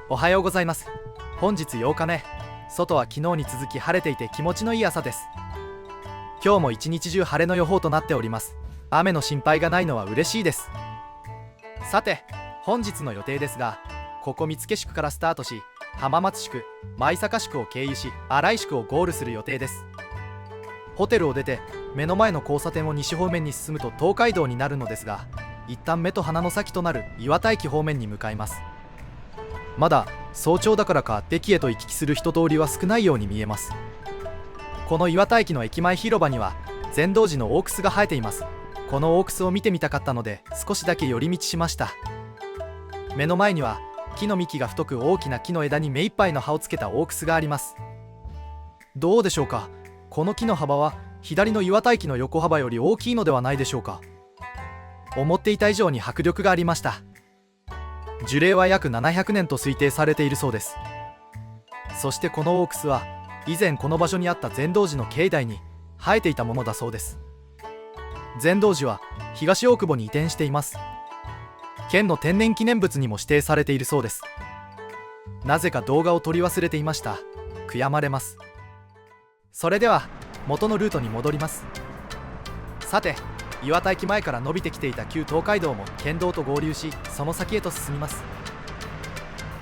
おはようございます。本日8日目、外は昨日に続き晴れていて気持ちのいい朝です。今日も一日中晴れの予報となっております。雨の心配がないのは嬉しいです。さて、本日の予定ですが、ここ見附宿からスタートし、浜松宿、舞坂宿を経由し、新井宿をゴールする予定です。ホテルを出て目の前の交差点を西方面に進むと東海道になるのですが、一旦目と鼻の先となる岩田駅方面に向かいます。まだ早朝だからか駅へと行き来する人通りは少ないように見えます。この岩田駅の駅前広場には善道寺の大楠が生えています。この大楠を見てみたかったので少しだけ寄り道しました。目の前には木の幹が太く大きな木の枝に目いっぱいの葉をつけた大楠があります。どうでしょうか、この木の幅は左の岩田駅の横幅より大きいのではないでしょうか。思っていた以上に迫力がありました。樹齢は約700年と推定されているそうです。そしてこの大楠は以前この場所にあった善道寺の境内に生えていたものだそうです。善道寺は東大久保に移転しています。県の天然記念物にも指定されているそうです。なぜか動画を撮り忘れていました。悔やまれます。それでは元のルートに戻ります。さて、岩田駅前から伸びてきていた旧東海道も県道と合流し、その先へと進みます。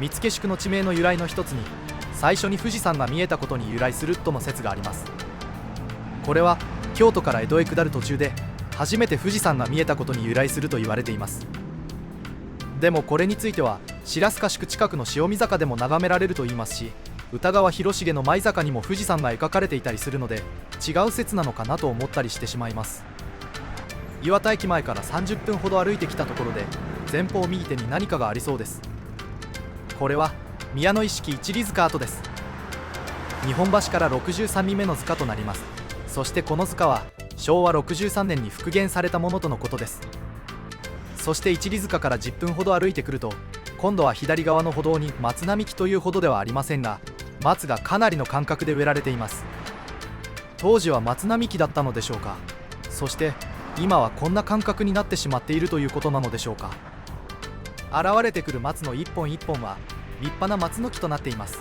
見附宿の地名の由来の一つに、最初に富士山が見えたことに由来するとの説があります。これは京都から江戸へ下る途中で初めて富士山が見えたことに由来すると言われています。でもこれについては白須賀宿近くの塩見坂でも眺められると言いますし、歌川広重の舞坂にも富士山が描かれていたりするので、違う説なのかなと思ったりしてしまいます。岩田駅前から30分ほど歩いてきたところで、前方右手に何かがありそうです。これは宮の一式一里塚跡です。日本橋から63人目の塚となります。そしてこの塚は昭和63年に復元されたものとのことです。そして一里塚から10分ほど歩いてくると、今度は左側の歩道に松並木というほどではありませんが、松がかなりの間隔で植えられています。当時は松並木だったのでしょうか。そして今はこんな間隔になってしまっているということなのでしょうか。現れてくる松の一本一本は立派な松の木となっています。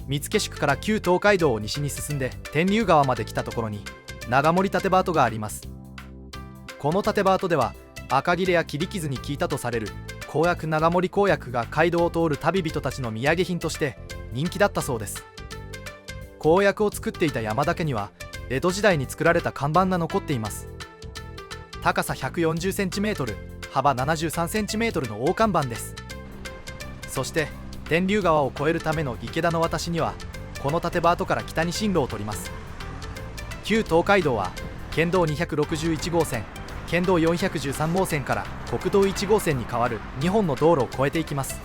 見附宿から旧東海道を西に進んで天竜川まで来たところに長森立場跡があります。この立場跡では赤切れや切り傷に効いたとされる公薬長森公薬が街道を通る旅人たちの土産品として人気だったそうです。公薬を作っていた山田家には江戸時代に作られた看板が残っています。高さ 140cm、 幅 73cm の大看板です。そして天竜川を越えるための池田の渡しにはこの立場跡から北に進路を取ります。旧東海道は県道261号線、県道413号線から国道1号線に変わる2本の道路を越えていきます。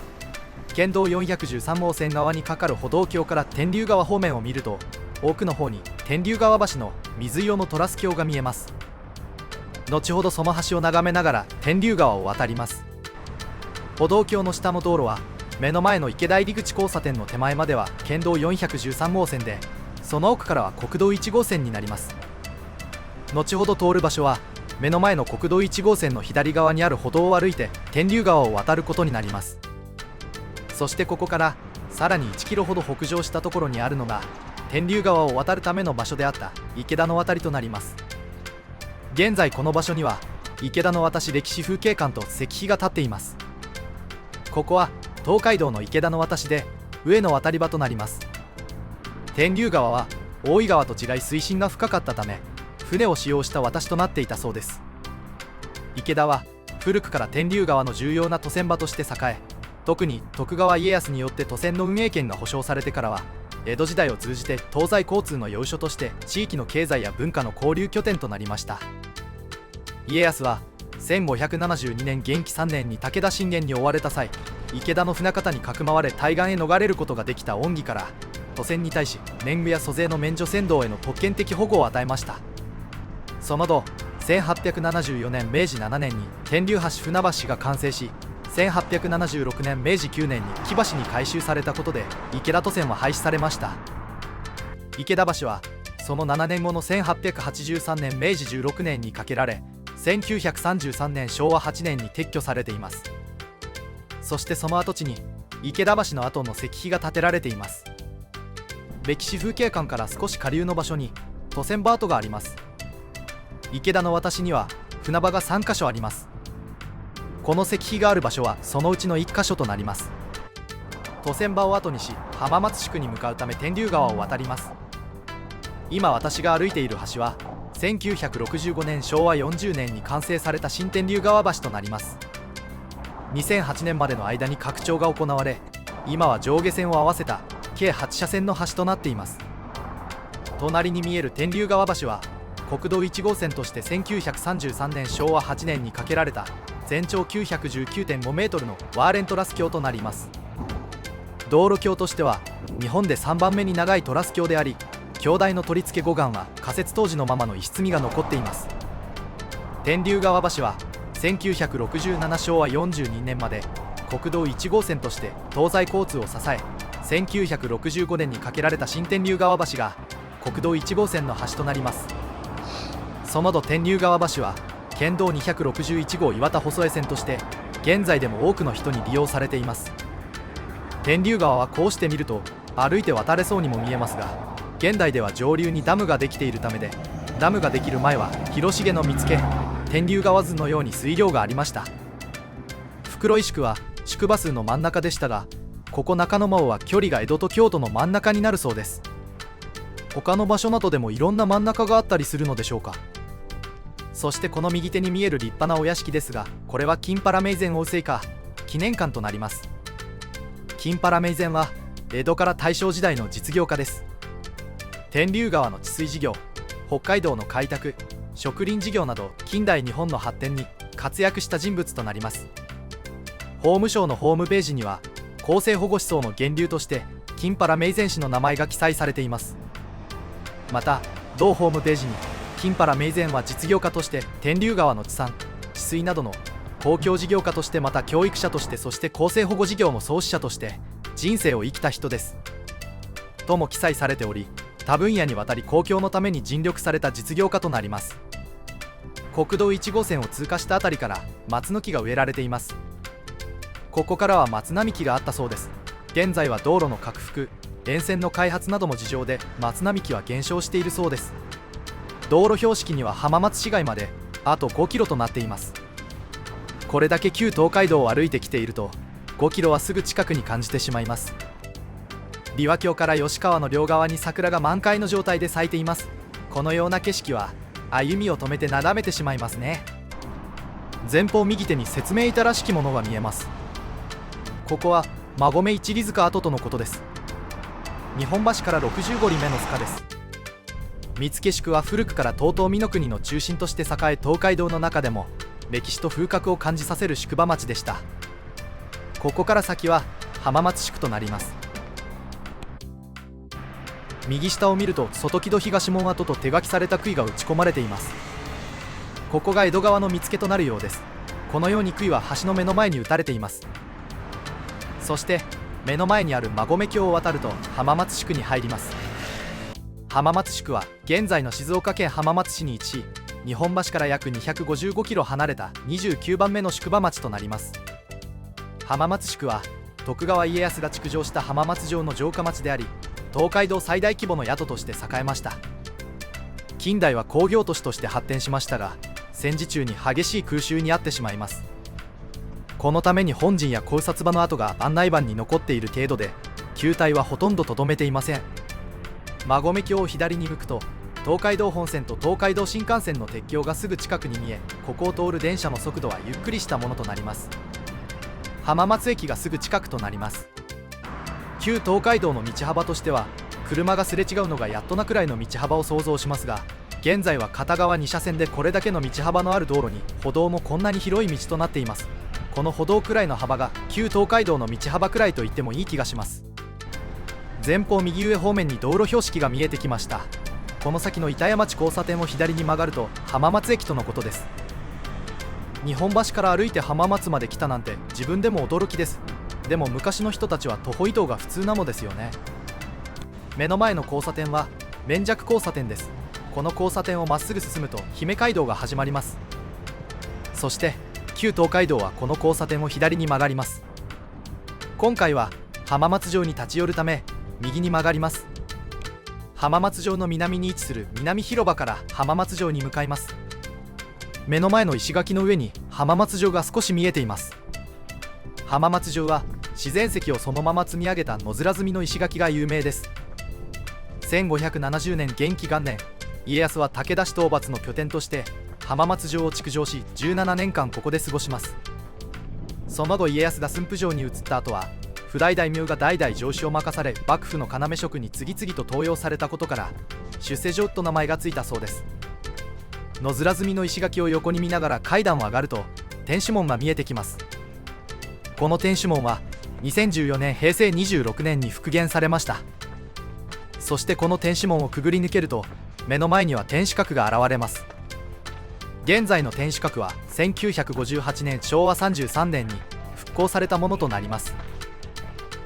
県道413号線側にかかる歩道橋から天竜川方面を見ると、奥の方に天竜川橋の水色のトラス橋が見えます。後ほどその橋を眺めながら天竜川を渡ります。歩道橋の下の道路は目の前の池田入口交差点の手前までは県道413号線で、その奥からは国道1号線になります。後ほど通る場所は目の前の国道1号線の左側にある歩道を歩いて天竜川を渡ることになります。そしてここからさらに1キロほど北上したところにあるのが天竜川を渡るための場所であった池田の渡りとなります。現在この場所には池田の渡し歴史風景館と石碑が建っています。ここは東海道の池田の渡しで上の渡り場となります。天竜川は大井川と違い水深が深かったため船を使用した渡しとなっていたそうです。池田は古くから天竜川の重要な渡船場として栄え、特に徳川家康によって渡船の運営権が保障されてからは江戸時代を通じて東西交通の要所として地域の経済や文化の交流拠点となりました。家康は1572年元亀3年に武田信玄に追われた際、池田の船方にかくまわれ対岸へ逃れることができた恩義から渡船に対し年貢や租税の免除船頭への特権的保護を与えました。その後1874年明治7年に天竜橋船橋が完成し、1876年明治9年に木橋に改修されたことで池田渡船は廃止されました。池田橋はその7年後の1883年明治16年に架けられ、1933年昭和8年に撤去されています。そしてその跡地に池田橋の跡の石碑が建てられています。歴史風景館から少し下流の場所に渡船場跡があります。池田の渡しには船場が3カ所あります。この石碑がある場所はそのうちの1カ所となります。渡船場を後にし浜松宿に向かうため天竜川を渡ります。今私が歩いている橋は1965年昭和40年に完成された新天竜川橋となります。2008年までの間に拡張が行われ、今は上下線を合わせた計8車線の橋となっています。隣に見える天竜川橋は国道1号線として1933年昭和8年に架けられた全長 919.5 メートルのワーレントラス橋となります。道路橋としては日本で3番目に長いトラス橋であり、橋台の取り付け護岸は仮設当時のままの石積みが残っています。天竜川橋は1967昭和42年まで国道1号線として東西交通を支え、1965年に架けられた新天竜川橋が国道1号線の橋となります。その後天竜川橋は県道261号岩田細江線として現在でも多くの人に利用されています。天竜川はこうして見ると歩いて渡れそうにも見えますが、現代では上流にダムができているためで、ダムができる前は広重の見附、天竜川図のように水量がありました。袋井宿は宿場数の真ん中でしたが、ここ中之間は距離が江戸と京都の真ん中になるそうです。他の場所などでもいろんな真ん中があったりするのでしょうか。そしてこの右手に見える立派なお屋敷ですが、これは金原明前甌水家記念館となります。金原明前は江戸から大正時代の実業家です。天竜川の治水事業、北海道の開拓、植林事業など近代日本の発展に活躍した人物となります。法務省のホームページには厚生保護思想の源流として金原明前氏の名前が記載されています。また同ホームページに金原明前は実業家として天竜川の治山・治水などの公共事業家として、また教育者として、そして厚生保護事業の創始者として人生を生きた人ですとも記載されており、多分野にわたり公共のために尽力された実業家となります。国道1号線を通過したあたりから松の木が植えられています。ここからは松並木があったそうです。現在は道路の拡幅、沿線の開発などの事情で松並木は減少しているそうです。道路標識には浜松市街まであと5キロとなっています。これだけ旧東海道を歩いてきていると5キロはすぐ近くに感じてしまいます。琵琶湖から吉川の両側に桜が満開の状態で咲いています。このような景色は歩みを止めて眺めてしまいますね。前方右手に説明板らしきものが見えます。ここは馬込一里塚跡とのことです。日本橋から65里目の塚です。見附宿は古くから東東美濃国の中心として栄え、東海道の中でも歴史と風格を感じさせる宿場町でした。ここから先は浜松宿となります。右下を見ると外木戸東門跡と手書きされた杭が打ち込まれています。ここが江戸川の見附となるようです。このように杭は橋の目の前に打たれています。そして目の前にある馬込橋を渡ると浜松宿に入ります。浜松宿は現在の静岡県浜松市に位置し、日本橋から約255キロ離れた29番目の宿場町となります。浜松宿は徳川家康が築城した浜松城の城下町であり、東海道最大規模の宿として栄えました。近代は工業都市として発展しましたが、戦時中に激しい空襲に遭ってしまいます。このために本陣や考察場の跡が案内板に残っている程度で、球体はほとんどとどめていません。馬込橋を左に向くと東海道本線と東海道新幹線の鉄橋がすぐ近くに見え、ここを通る電車の速度はゆっくりしたものとなります。浜松駅がすぐ近くとなります。旧東海道の道幅としては車がすれ違うのがやっとなくらいの道幅を想像しますが、現在は片側2車線でこれだけの道幅のある道路に歩道もこんなに広い道となっています。この歩道くらいの幅が旧東海道の道幅くらいと言ってもいい気がします。前方右上方面に道路標識が見えてきました。この先の板谷町交差点を左に曲がると浜松駅とのことです。日本橋から歩いて浜松まで来たなんて自分でも驚きです。でも昔の人たちは徒歩移動が普通なのですよね。目の前の交差点は連雀交差点です。この交差点をまっすぐ進むと姫街道が始まります。そして旧東海道はこの交差点を左に曲がります。今回は浜松城に立ち寄るため右に曲がります。浜松城の南に位置する南広場から浜松城に向かいます。目の前の石垣の上に浜松城が少し見えています。浜松城は自然石をそのまま積み上げた野面積みの石垣が有名です。1570年元亀元年、家康は武田氏討伐の拠点として浜松城を築城し、17年間ここで過ごします。その後家康が駿府城に移った後は譜代大名が代々城主を任され、幕府の要職に次々と登用されたことから出世城と名前がついたそうです。野面積みの石垣を横に見ながら階段を上がると天守門が見えてきます。この天守門は2014年平成26年に復元されました。そしてこの天守門をくぐり抜けると目の前には天守閣が現れます。現在の天守閣は1958年昭和33年に復興されたものとなります。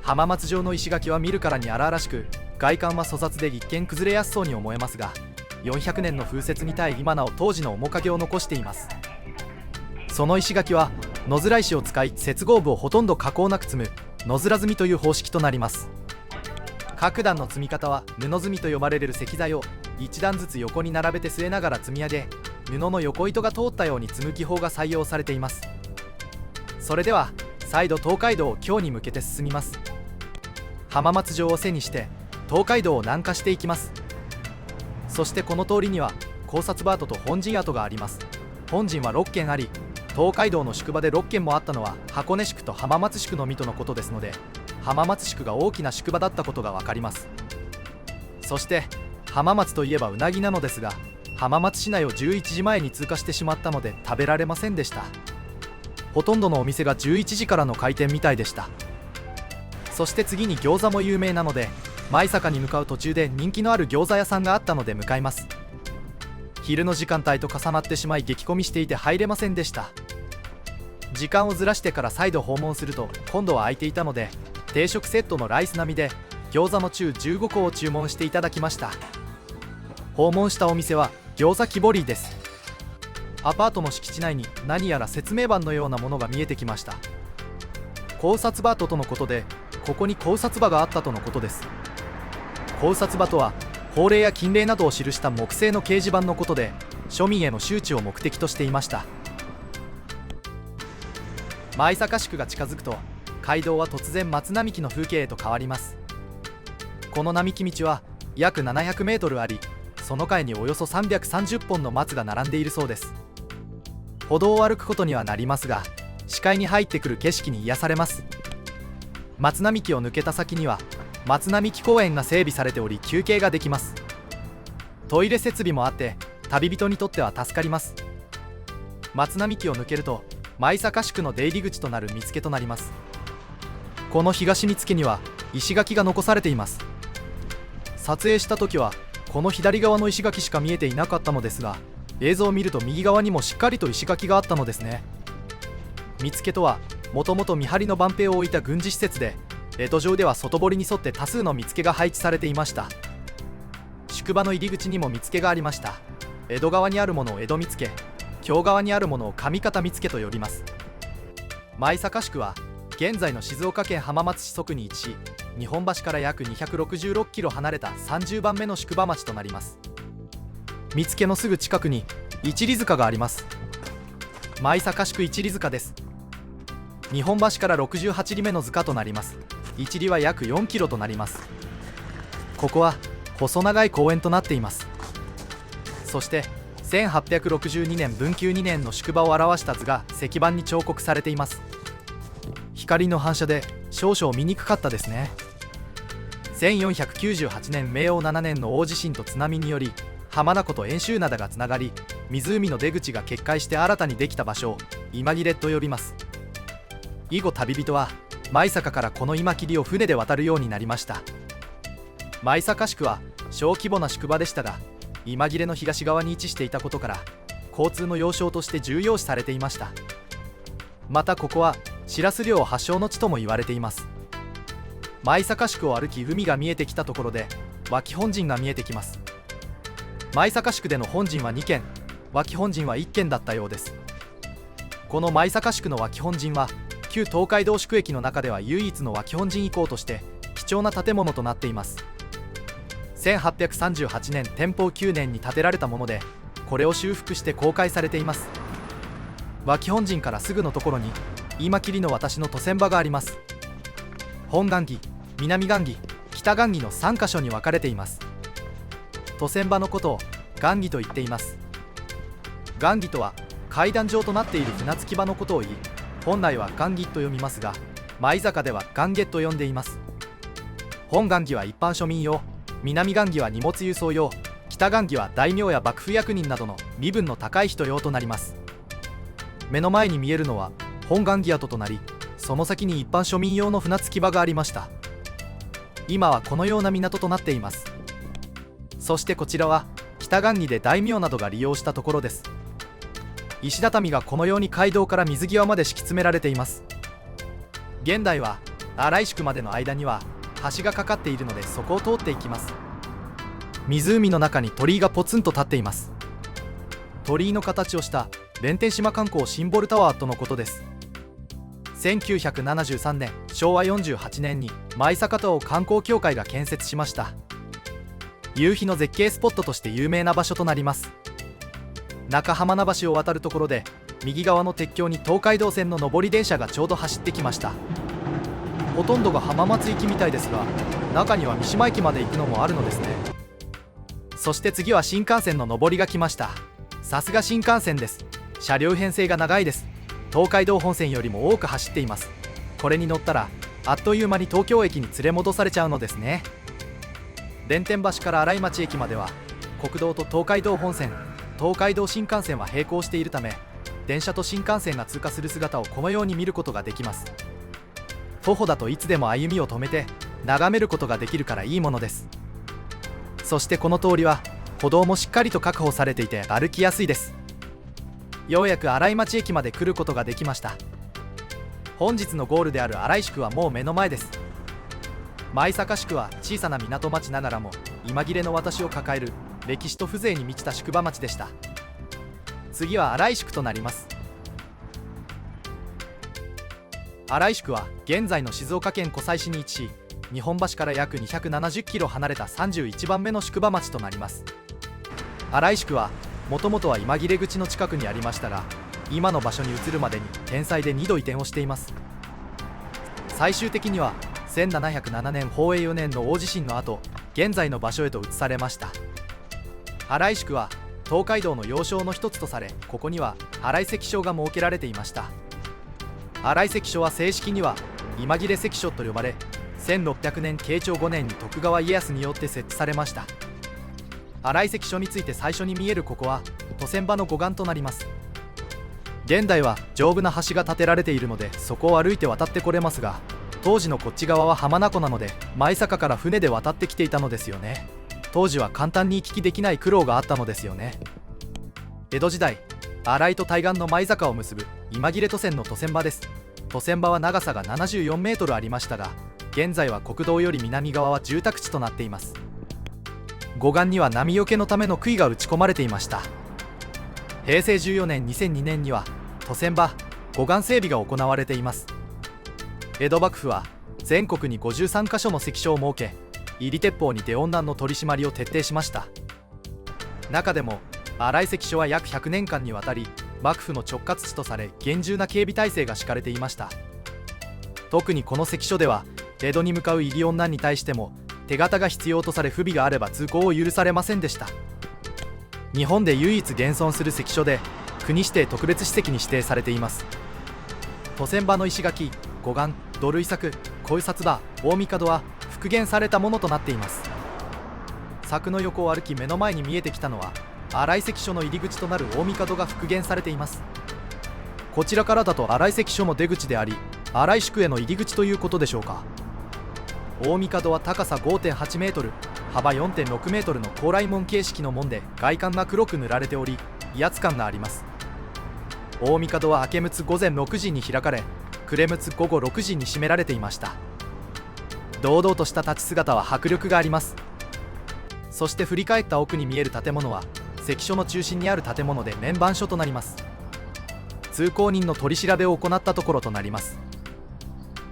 浜松城の石垣は見るからに荒々しく、外観は粗雑で一見崩れやすそうに思えますが、400年の風雪に耐え今なお当時の面影を残しています。その石垣は野面石を使い、接合部をほとんど加工なく積む野面積みという方式となります。各段の積み方は布積みと呼ばれる石材を一段ずつ横に並べて据えながら積み上げ、布の横糸が通ったように積む技法が採用されています。それでは再度東海道を京に向けて進みます。浜松城を背にして東海道を南下していきます。そしてこの通りには高札場跡と本陣跡があります。本陣は6軒あり、東海道の宿場で6軒もあったのは箱根宿と浜松宿のみとのことですので、浜松宿が大きな宿場だったことが分かります。そして浜松といえばうなぎなのですが、浜松市内を11時前に通過してしまったので食べられませんでした。ほとんどのお店が11時からの開店みたいでした。そして次に餃子も有名なので、舞坂に向かう途中で人気のある餃子屋さんがあったので向かいます。昼の時間帯と重なってしまい激混みしていて入れませんでした。時間をずらしてから再度訪問すると今度は空いていたので、定食セットのライス並みで餃子の中15個を注文していただきました。訪問したお店は餃子木彫りです。アパートの敷地内に何やら説明板のようなものが見えてきました。高札場跡とのことで、ここに高札場があったとのことです。高札場とは法令や禁令などを記した木製の掲示板のことで、庶民への周知を目的としていました。舞坂宿が近づくと街道は突然松並木の風景へと変わります。この並木道は約700メートルあり、その階におよそ330本の松が並んでいるそうです。歩道を歩くことにはなりますが、視界に入ってくる景色に癒されます。松並木を抜けた先には松並木公園が整備されており、休憩ができます。トイレ設備もあって旅人にとっては助かります。松並木を抜けると舞坂宿の出入り口となる見附となります。この東見附には石垣が残されています。撮影した時はこの左側の石垣しか見えていなかったのですが、映像を見ると右側にもしっかりと石垣があったのですね。見附とはもともと見張りの番兵を置いた軍事施設で、江戸城では外堀に沿って多数の見附が配置されていました。宿場の入り口にも見附がありました。江戸側にあるものを江戸見附、京側にあるものを上方見附と呼びます。舞坂宿は現在の静岡県浜松市側に位置し、日本橋から約266キロ離れた30番目の宿場町となります。見附のすぐ近くに一里塚があります。舞坂宿一里塚です。日本橋から68里目の塚となります。一里は約4キロとなります。ここは細長い公園となっています。そして1862年文久2年の宿場を表した図が石板に彫刻されています。光の反射で少々見にくかったですね。1498年明応7年の大地震と津波により浜名湖と遠州灘がつながり、湖の出口が決壊して新たにできた場所を今切れと呼びます。以後旅人は舞坂からこの今切りを船で渡るようになりました。舞坂宿は小規模な宿場でしたが、今切れの東側に位置していたことから交通の要衝として重要視されていました。またここはしらす漁発祥の地とも言われています。舞坂宿を歩き海が見えてきたところで脇本陣が見えてきます。舞坂宿での本陣は2軒、脇本陣は1軒だったようです。この舞坂宿の脇本陣は旧東海道宿駅の中では唯一の脇本陣遺構として貴重な建物となっています。1838年天保9年に建てられたもので、これを修復して公開されています。脇本陣からすぐのところに今切りの私の渡船場があります。本雁木、南雁木、北雁木の3カ所に分かれています。渡船場のことを雁木と言っています。雁木とは階段状となっている船着き場のことを言い、本来は雁木と読みますが、舞坂では雁下と呼んでいます。本雁木は一般庶民用、南雁木は荷物輸送用、北雁木は大名や幕府役人などの身分の高い人用となります。目の前に見えるのは本雁木跡となり、その先に一般庶民用の船着き場がありました。今はこのような港となっています。そしてこちらは北雁木で大名などが利用したところです。石畳がこのように街道から水際まで敷き詰められています。現代は新井宿までの間には橋がかかっているので、そこを通っていきます。湖の中に鳥居がポツンと立っています。鳥居の形をした弁天島観光シンボルタワーとのことです。1973年昭和48年に舞坂島観光協会が建設しました。夕日の絶景スポットとして有名な場所となります。中浜名橋を渡るところで右側の鉄橋に東海道線の上り電車がちょうど走ってきました。ほとんどが浜松行きみたいですが、中には三島駅まで行くのもあるのですね。そして次は新幹線の上りが来ました。さすが新幹線です。車両編成が長いです。東海道本線よりも多く走っています。これに乗ったらあっという間に東京駅に連れ戻されちゃうのですね。弁天橋から新井町駅までは国道と東海道本線、東海道新幹線は並行しているため、電車と新幹線が通過する姿をこのように見ることができます。徒歩だといつでも歩みを止めて眺めることができるからいいものです。そしてこの通りは歩道もしっかりと確保されていて歩きやすいです。ようやく新井町駅まで来ることができました。本日のゴールである新井宿はもう目の前です。舞坂宿は小さな港町ながらも今切れの私を抱える歴史と風情に満ちた宿場町でした。次は新井宿となります。新井宿は現在の静岡県湖西市に位置し、日本橋から約270キロ離れた31番目の宿場町となります。新井宿はもともとは今切れ口の近くにありましたが、今の場所に移るまでに天災で2度移転をしています。最終的には1707年宝永4年の大地震の後、現在の場所へと移されました。新井宿は東海道の要衝の一つとされ、ここには新井関所が設けられていました。新井関所は正式には今切れ関所と呼ばれ、1600年慶長5年に徳川家康によって設置されました。新井関所について最初に見えるここは渡船場の護岸となります。現代は丈夫な橋が建てられているので、そこを歩いて渡ってこれますが、当時のこっち側は浜名湖なので舞坂から船で渡ってきていたのですよね。当時は簡単に行き来できない苦労があったのですよね。江戸時代、新井と対岸の舞坂を結ぶ今切れ渡船の渡船場です。渡船場は長さが74メートルありましたが、現在は国道より南側は住宅地となっています。護岸には波よけのための杭が打ち込まれていました。平成14年2002年には渡船場護岸整備が行われています。江戸幕府は全国に53カ所の関所を設け、入り鉄砲に出温暖の取り締まりを徹底しました。中でも新井関所は約100年間にわたり幕府の直轄地とされ、厳重な警備体制が敷かれていました。特にこの関所では江戸に向かう入り女に対しても手形が必要とされ、不備があれば通行を許されませんでした。日本で唯一現存する関所で国指定特別史跡に指定されています。渡船場の石垣、護岸、土塁柵、小湯札場、大御門は復元されたものとなっています。柵の横を歩き、目の前に見えてきたのは新井関所の入り口となる大御門が復元されています。こちらからだと新井関所の出口であり、新井宿への入り口ということでしょうか。大御門は高さ 5.8 メートル、幅 4.6 メートルの高麗門形式の門で、外観が黒く塗られており威圧感があります。大御門は明け六午前6時に開かれ、暮れ六午後6時に閉められていました。堂々とした立ち姿は迫力があります。そして振り返った奥に見える建物は関所の中心にある建物で、免番所となります。通行人の取り調べを行ったところとなります。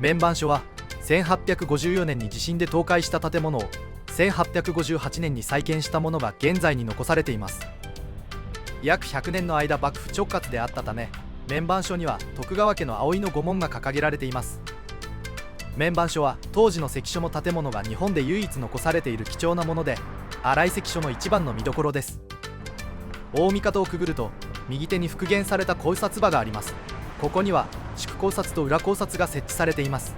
面番所は1854年に地震で倒壊した建物を1858年に再建したものが現在に残されています。約100年の間幕府直轄であったため、面番所には徳川家の葵の御紋が掲げられています。面番所は当時の関所の建物が日本で唯一残されている貴重なもので、新井関所の一番の見どころです。大帝をくぐると右手に復元された考察場があります。ここには宿考察と裏考察が設置されています。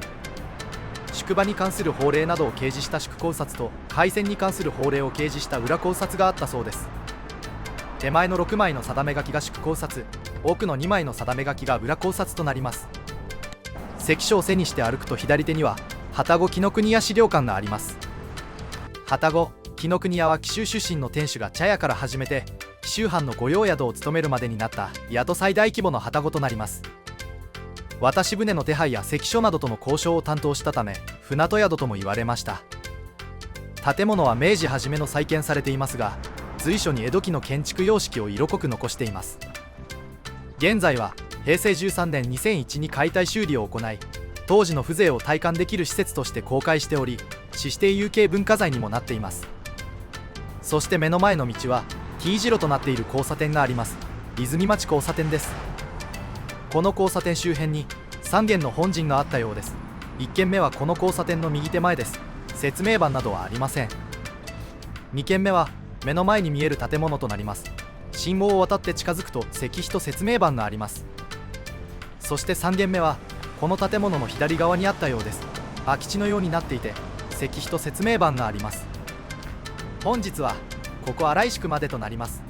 宿場に関する法令などを掲示した宿考察と開戦に関する法令を掲示した裏考察があったそうです。手前の6枚の定め書きが宿考察、奥の2枚の定め書きが裏考察となります。関所を背にして歩くと左手には旅籠紀ノ国屋資料館があります。旅籠紀ノ国屋は紀州出身の店主が茶屋から始めて紀州藩の御用宿を務めるまでになった宿最大規模の旅籠となります。渡し船の手配や関所などとの交渉を担当したため船戸宿とも言われました。建物は明治初めの再建されていますが、随所に江戸期の建築様式を色濃く残しています。現在は平成13年2001に解体修理を行い、当時の風情を体感できる施設として公開しており、市指定有形文化財にもなっています。そして目の前の道は T 字路となっている交差点があります。泉町交差点です。この交差点周辺に3軒の本陣があったようです。1軒目はこの交差点の右手前です。説明板などはありません。2軒目は目の前に見える建物となります。信号を渡って近づくと石碑と説明板があります。そして3軒目はこの建物の左側にあったようです。空き地のようになっていて石碑と説明板があります。本日はここ新井宿までとなります。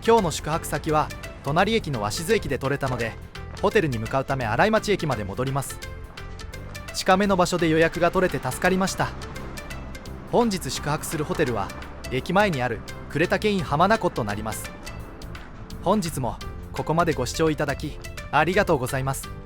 今日の宿泊先は隣駅の鷲津駅で取れたので、ホテルに向かうため新井町駅まで戻ります。近めの場所で予約が取れて助かりました。本日宿泊するホテルは駅前にある呉竹イン浜名湖となります。本日もここまでご視聴いただきありがとうございます。